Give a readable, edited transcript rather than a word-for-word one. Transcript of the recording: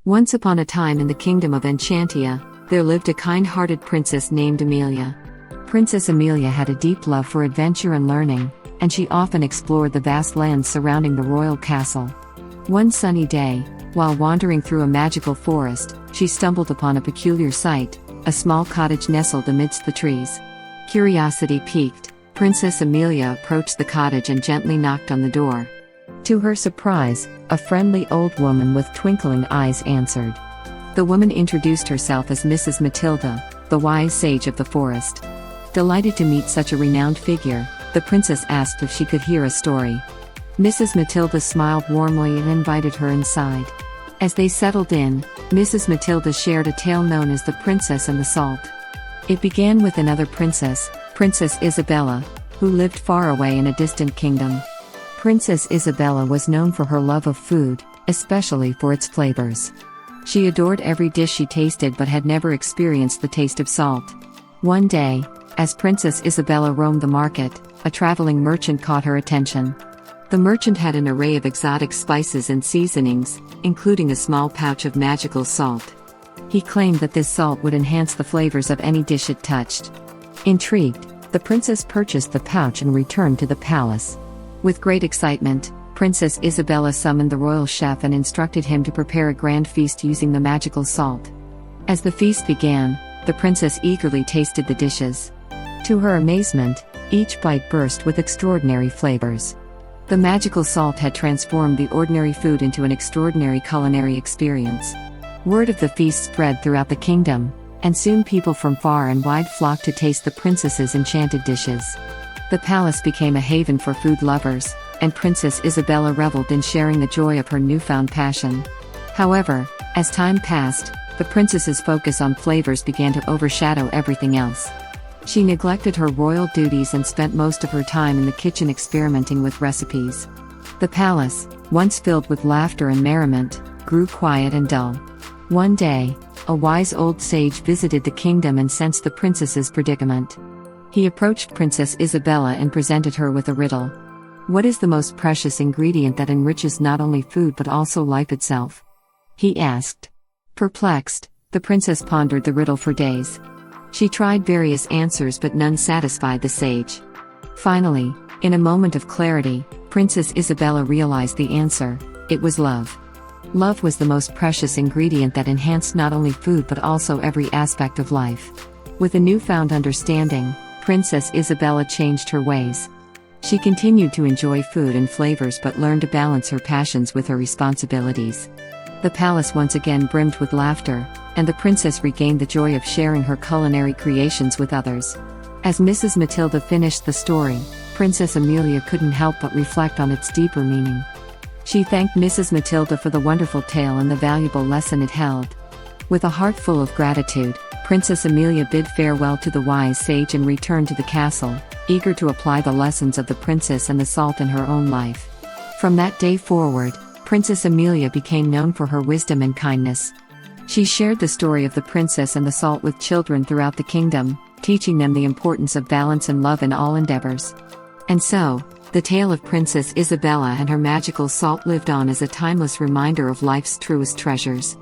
Once upon a time in the kingdom of Enchantia, there lived a kind-hearted princess named Amelia. Princess Amelia had a deep love for adventure and learning, and she often explored the vast lands surrounding the royal castle. One sunny day, while wandering through a magical forest, she stumbled upon a peculiar sight, a small cottage nestled amidst the trees. Curiosity piqued, Princess Amelia approached the cottage and gently knocked on the door. To her surprise, a friendly old woman with twinkling eyes answered. The woman introduced herself as Mrs. Matilda, the wise sage of the forest. Delighted to meet such a renowned figure, the princess asked if she could hear a story. Mrs. Matilda smiled warmly and invited her inside. As they settled in, Mrs. Matilda shared a tale known as The Princess and the Salt. It began with another princess, Princess Isabella, who lived far away in a distant kingdom. Princess Isabella was known for her love of food, especially for its flavors. She adored every dish she tasted but had never experienced the taste of salt. One day, as Princess Isabella roamed the market, a traveling merchant caught her attention. The merchant had an array of exotic spices and seasonings, including a small pouch of magical salt. He claimed that this salt would enhance the flavors of any dish it touched. Intrigued, the princess purchased the pouch and returned to the palace. With great excitement, Princess Isabella summoned the royal chef and instructed him to prepare a grand feast using the magical salt. As the feast began, the princess eagerly tasted the dishes. To her amazement, each bite burst with extraordinary flavors. The magical salt had transformed the ordinary food into an extraordinary culinary experience. Word of the feast spread throughout the kingdom, and soon people from far and wide flocked to taste the princess's enchanted dishes. The palace became a haven for food lovers, and Princess Isabella reveled in sharing the joy of her newfound passion. However, as time passed, the princess's focus on flavors began to overshadow everything else. She neglected her royal duties and spent most of her time in the kitchen experimenting with recipes. The palace, once filled with laughter and merriment, grew quiet and dull. One day, a wise old sage visited the kingdom and sensed the princess's predicament. He approached Princess Isabella and presented her with a riddle. What is the most precious ingredient that enriches not only food but also life itself? He asked. Perplexed, the princess pondered the riddle for days. She tried various answers but none satisfied the sage. Finally, in a moment of clarity, Princess Isabella realized the answer: it was love. Love was the most precious ingredient that enhanced not only food but also every aspect of life. With a newfound understanding, Princess Isabella changed her ways. She continued to enjoy food and flavors but learned to balance her passions with her responsibilities. The palace once again brimmed with laughter, and the princess regained the joy of sharing her culinary creations with others. As Mrs. Matilda finished the story, Princess Amelia couldn't help but reflect on its deeper meaning. She thanked Mrs. Matilda for the wonderful tale and the valuable lesson it held. With a heart full of gratitude, Princess Amelia bid farewell to the wise sage and returned to the castle, eager to apply the lessons of the princess and the salt in her own life. From that day forward, Princess Amelia became known for her wisdom and kindness. She shared the story of the princess and the salt with children throughout the kingdom, teaching them the importance of balance and love in all endeavors. And so, the tale of Princess Isabella and her magical salt lived on as a timeless reminder of life's truest treasures.